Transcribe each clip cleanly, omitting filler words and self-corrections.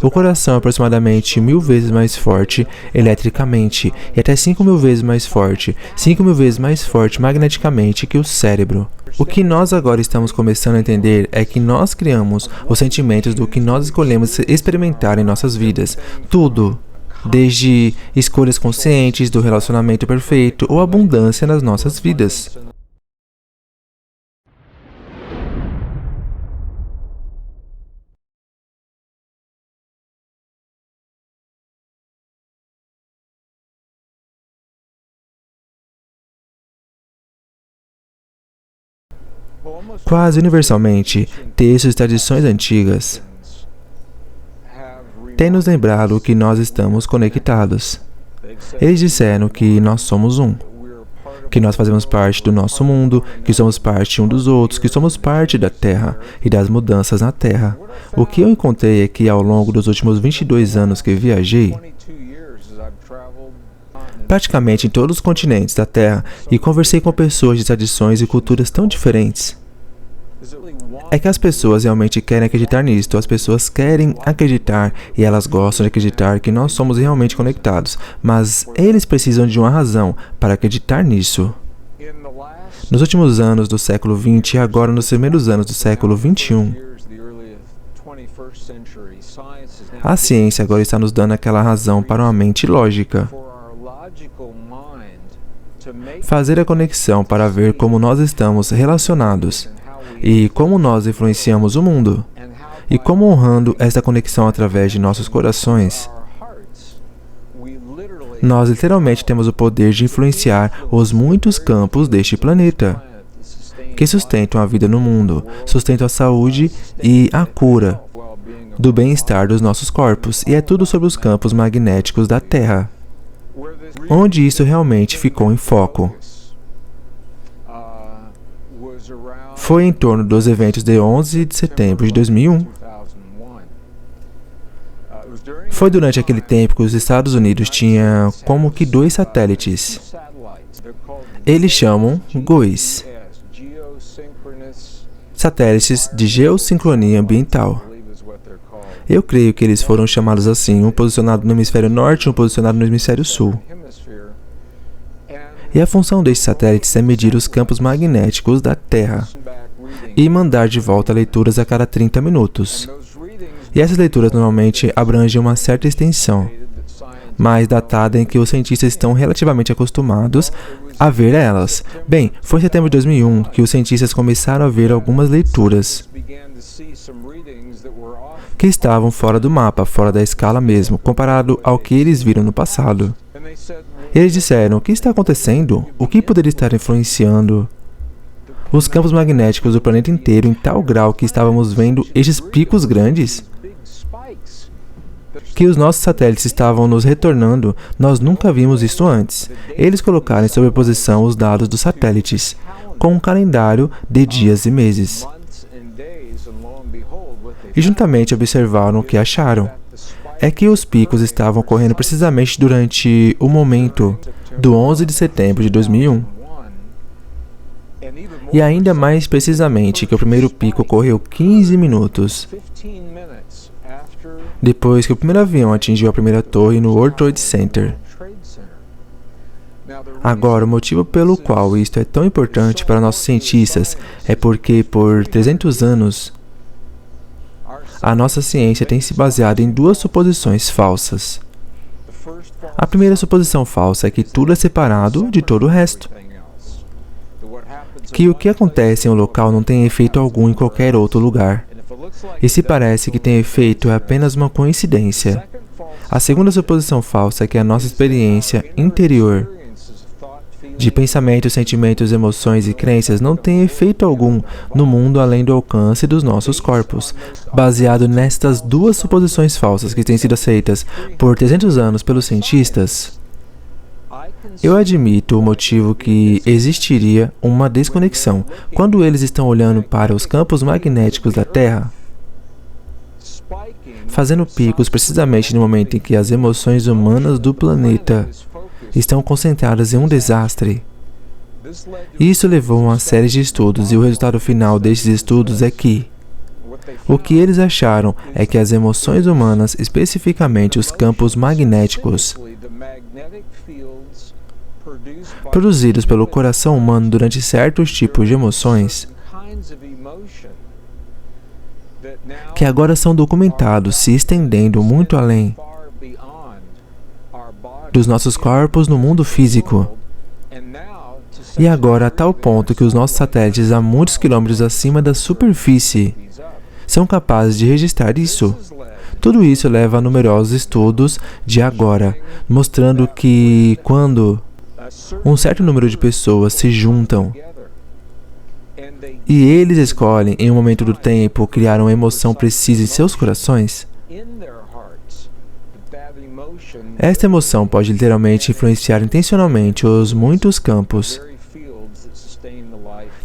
O coração é aproximadamente 1000 vezes mais forte eletricamente e até 5000 vezes mais forte, 5000 vezes mais forte magneticamente que o cérebro. O que nós agora estamos começando a entender é que nós criamos os sentimentos do que nós escolhemos experimentar em nossas vidas. Tudo. Desde escolhas conscientes do relacionamento perfeito ou abundância nas nossas vidas. Quase universalmente, textos e tradições antigas têm nos lembrado que nós estamos conectados. Eles disseram que nós somos um, que nós fazemos parte do nosso mundo, que somos parte um dos outros, que somos parte da Terra e das mudanças na Terra. O que eu encontrei é que ao longo dos últimos 22 anos que viajei, praticamente em todos os continentes da Terra, e conversei com pessoas de tradições e culturas tão diferentes. É que as pessoas realmente querem acreditar nisto, as pessoas querem acreditar e elas gostam de acreditar que nós somos realmente conectados, mas eles precisam de uma razão para acreditar nisso. Nos últimos anos do século XX e agora nos primeiros anos do século XXI, a ciência agora está nos dando aquela razão para uma mente lógica. Fazer a conexão para ver como nós estamos relacionados e como nós influenciamos o mundo e como honrando esta conexão através de nossos corações, nós literalmente temos o poder de influenciar os muitos campos deste planeta que sustentam a vida no mundo, sustentam a saúde e a cura do bem-estar dos nossos corpos, e é tudo sobre os campos magnéticos da Terra, onde isso realmente ficou em foco. Foi em torno dos eventos de 11 de setembro de 2001. Foi durante aquele tempo que os Estados Unidos tinham como que 2 satélites. Eles chamam GOES, satélites de geossincronia ambiental. Eu creio que eles foram chamados assim, um posicionado no hemisfério norte e um posicionado no hemisfério sul. E a função destes satélites é medir os campos magnéticos da Terra e mandar de volta leituras a cada 30 minutos. E essas leituras normalmente abrangem uma certa extensão, mais datada em que os cientistas estão relativamente acostumados a ver elas. Bem, foi em setembro de 2001 que os cientistas começaram a ver algumas leituras que estavam fora do mapa, fora da escala mesmo, comparado ao que eles viram no passado. Eles disseram: o que está acontecendo? O que poderia estar influenciando os campos magnéticos do planeta inteiro em tal grau que estávamos vendo estes picos grandes? Que os nossos satélites estavam nos retornando, nós nunca vimos isso antes. Eles colocaram em sobreposição os dados dos satélites, com um calendário de dias e meses. E juntamente observaram o que acharam. É que os picos estavam ocorrendo precisamente durante o momento do 11 de setembro de 2001. E ainda mais precisamente que o primeiro pico ocorreu 15 minutos depois que o primeiro avião atingiu a primeira torre no World Trade Center. Agora, o motivo pelo qual isto é tão importante para nossos cientistas é porque, por 300 anos, a nossa ciência tem se baseado em 2 suposições falsas. A primeira suposição falsa é que tudo é separado de todo o resto. Que o que acontece em um local não tem efeito algum em qualquer outro lugar. E se parece que tem efeito, é apenas uma coincidência. A segunda suposição falsa é que a nossa experiência interior de pensamentos, sentimentos, emoções e crenças não tem efeito algum no mundo além do alcance dos nossos corpos. Baseado nestas 2 suposições falsas que têm sido aceitas por 300 anos pelos cientistas, eu admito o motivo que existiria uma desconexão quando eles estão olhando para os campos magnéticos da Terra, fazendo picos precisamente no momento em que as emoções humanas do planeta estão concentradas em um desastre. Isso levou a uma série de estudos, e o resultado final destes estudos é que O que eles acharam é que as emoções humanas, especificamente os campos magnéticos, produzidos pelo coração humano durante certos tipos de emoções, que agora são documentados se estendendo muito além dos nossos corpos no mundo físico. E agora a tal ponto que os nossos satélites a muitos quilômetros acima da superfície são capazes de registrar isso. Tudo isso leva a numerosos estudos de agora, mostrando que quando um certo número de pessoas se juntam e eles escolhem, em um momento do tempo, criar uma emoção precisa em seus corações, esta emoção pode literalmente influenciar intencionalmente os muitos campos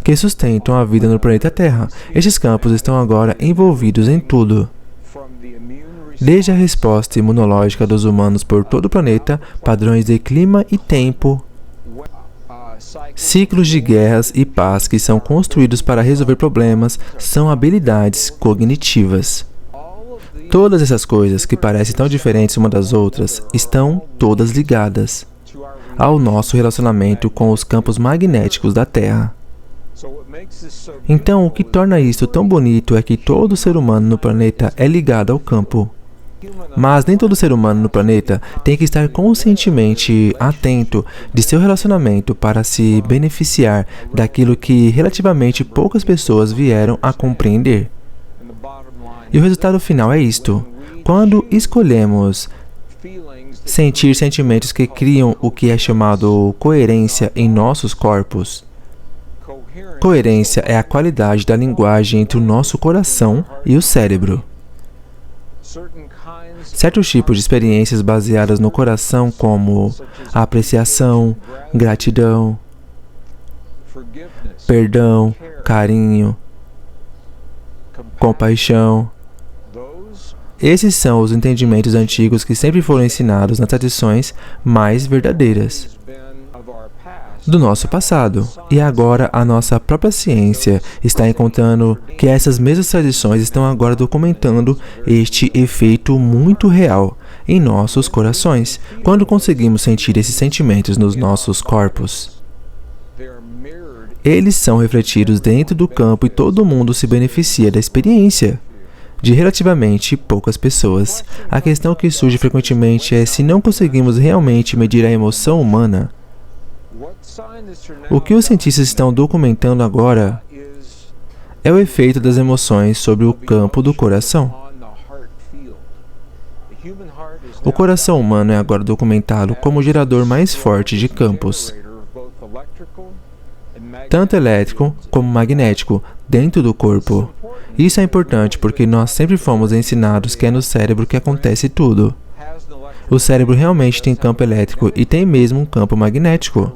que sustentam a vida no planeta Terra. Estes campos estão agora envolvidos em tudo, desde a resposta imunológica dos humanos por todo o planeta, padrões de clima e tempo, ciclos de guerras e paz que são construídos para resolver problemas, são habilidades cognitivas. Todas essas coisas, que parecem tão diferentes umas das outras, estão todas ligadas ao nosso relacionamento com os campos magnéticos da Terra. Então, o que torna isso tão bonito é que todo ser humano no planeta é ligado ao campo. Mas nem todo ser humano no planeta tem que estar conscientemente atento de seu relacionamento para se beneficiar daquilo que relativamente poucas pessoas vieram a compreender. E o resultado final é isto. Quando escolhemos sentir sentimentos que criam o que é chamado coerência em nossos corpos, coerência é a qualidade da linguagem entre o nosso coração e o cérebro. Certos tipos de experiências baseadas no coração, como apreciação, gratidão, perdão, carinho, compaixão. Esses são os entendimentos antigos que sempre foram ensinados nas tradições mais verdadeiras do nosso passado. E agora a nossa própria ciência está encontrando que essas mesmas tradições estão agora documentando este efeito muito real em nossos corações, quando conseguimos sentir esses sentimentos nos nossos corpos. Eles são refletidos dentro do campo e todo mundo se beneficia da experiência de relativamente poucas pessoas. A questão que surge frequentemente é se não conseguimos realmente medir a emoção humana. O que os cientistas estão documentando agora é o efeito das emoções sobre o campo do coração. O coração humano é agora documentado como o gerador mais forte de campos, tanto elétrico como magnético, dentro do corpo. Isso é importante porque nós sempre fomos ensinados que é no cérebro que acontece tudo. O cérebro realmente tem campo elétrico e tem mesmo um campo magnético,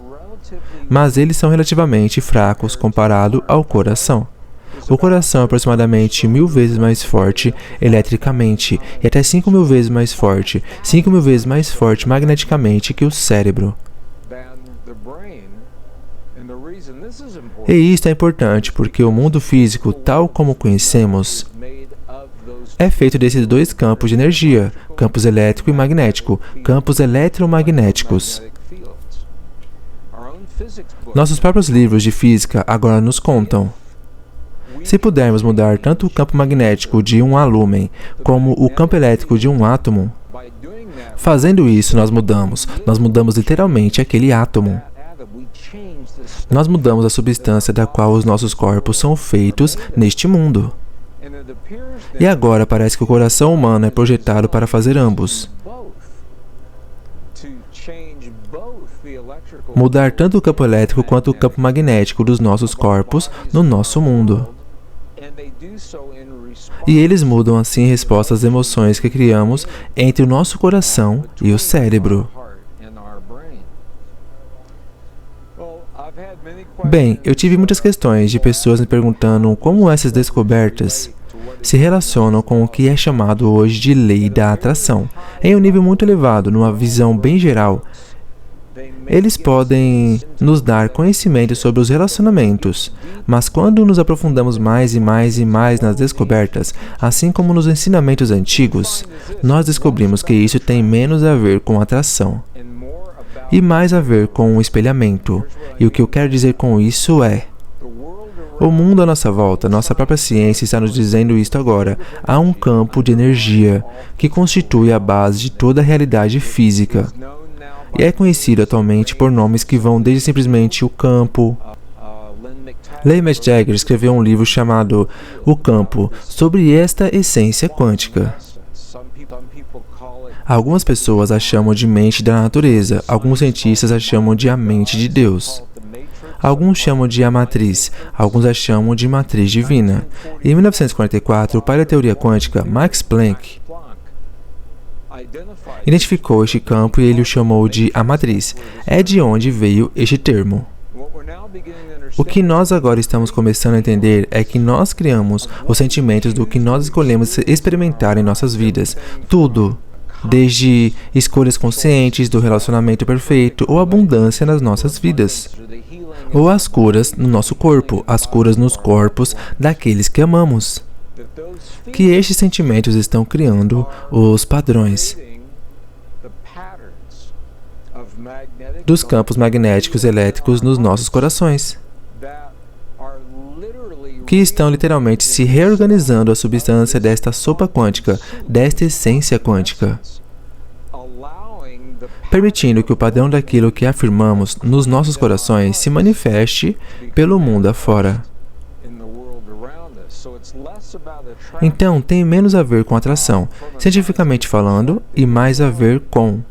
mas eles são relativamente fracos comparado ao coração. O coração é aproximadamente 1000 vezes mais forte eletricamente e até 5000 vezes mais forte, 5000 vezes mais forte magneticamente que o cérebro. E isto é importante porque o mundo físico, tal como conhecemos, é feito desses dois campos de energia, campos elétrico e magnético, campos eletromagnéticos. Nossos próprios livros de física agora nos contam. Se pudermos mudar tanto o campo magnético de um lúmen como o campo elétrico de um átomo, fazendo isso nós mudamos literalmente aquele átomo. Nós mudamos a substância da qual os nossos corpos são feitos neste mundo. E agora parece que o coração humano é projetado para fazer ambos. Mudar tanto o campo elétrico quanto o campo magnético dos nossos corpos no nosso mundo. E eles mudam assim em resposta às emoções que criamos entre o nosso coração e o cérebro. Bem, eu tive muitas questões de pessoas me perguntando como essas descobertas se relacionam com o que é chamado hoje de lei da atração, em um nível muito elevado, numa visão bem geral. Eles podem nos dar conhecimento sobre os relacionamentos, mas quando nos aprofundamos mais e mais e mais nas descobertas, assim como nos ensinamentos antigos, nós descobrimos que isso tem menos a ver com atração e mais a ver com o espelhamento. E o que eu quero dizer com isso é: o mundo à nossa volta, nossa própria ciência está nos dizendo isto agora. Há um campo de energia que constitui a base de toda a realidade física. E é conhecido atualmente por nomes que vão desde simplesmente o campo. Lee McTaggart escreveu um livro chamado O Campo, sobre esta essência quântica. Algumas pessoas a chamam de mente da natureza, alguns cientistas a chamam de a mente de Deus. Alguns chamam de a matriz, alguns a chamam de matriz divina. Em 1944, o pai da teoria quântica, Max Planck, identificou este campo e ele o chamou de a matriz. É de onde veio este termo. O que nós agora estamos começando a entender é que nós criamos os sentimentos do que nós escolhemos experimentar em nossas vidas. Tudo, desde escolhas conscientes do relacionamento perfeito ou abundância nas nossas vidas, ou as curas no nosso corpo, as curas nos corpos daqueles que amamos. Que estes sentimentos estão criando os padrões dos campos magnéticos elétricos nos nossos corações, que estão literalmente se reorganizando a substância desta sopa quântica, desta essência quântica, permitindo que o padrão daquilo que afirmamos nos nossos corações se manifeste pelo mundo afora. Então, tem menos a ver com atração, cientificamente falando, e mais a ver com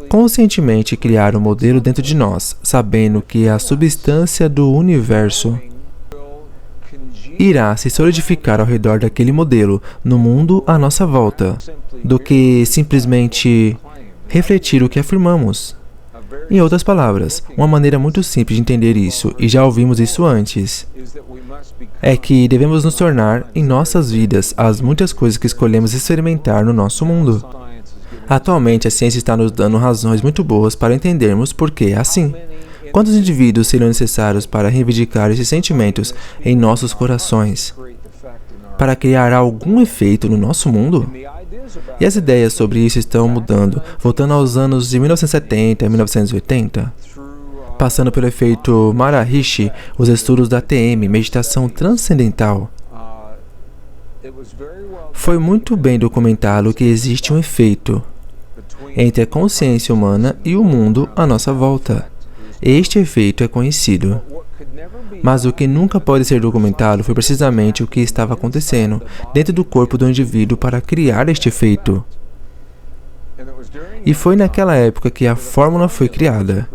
conscientemente criar um modelo dentro de nós, sabendo que a substância do universo irá se solidificar ao redor daquele modelo, no mundo à nossa volta, do que simplesmente refletir o que afirmamos. Em outras palavras, uma maneira muito simples de entender isso, e já ouvimos isso antes, é que devemos nos tornar, em nossas vidas, as muitas coisas que escolhemos experimentar no nosso mundo. Atualmente, a ciência está nos dando razões muito boas para entendermos por que é assim. Quantos indivíduos seriam necessários para reivindicar esses sentimentos em nossos corações, para criar algum efeito no nosso mundo? E as ideias sobre isso estão mudando, voltando aos anos de 1970 e 1980. Passando pelo efeito Maharishi, os estudos da TM, meditação transcendental. Foi muito bem documentado que existe um efeito entre a consciência humana e o mundo à nossa volta. Este efeito é conhecido. Mas o que nunca pode ser documentado foi precisamente o que estava acontecendo dentro do corpo do indivíduo para criar este efeito. E foi naquela época que a fórmula foi criada.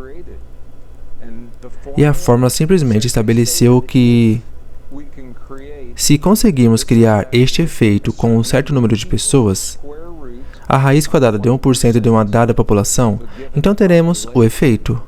E a fórmula simplesmente estabeleceu que, se conseguirmos criar este efeito com um certo número de pessoas, a raiz quadrada de 1% de uma dada população, então teremos o efeito.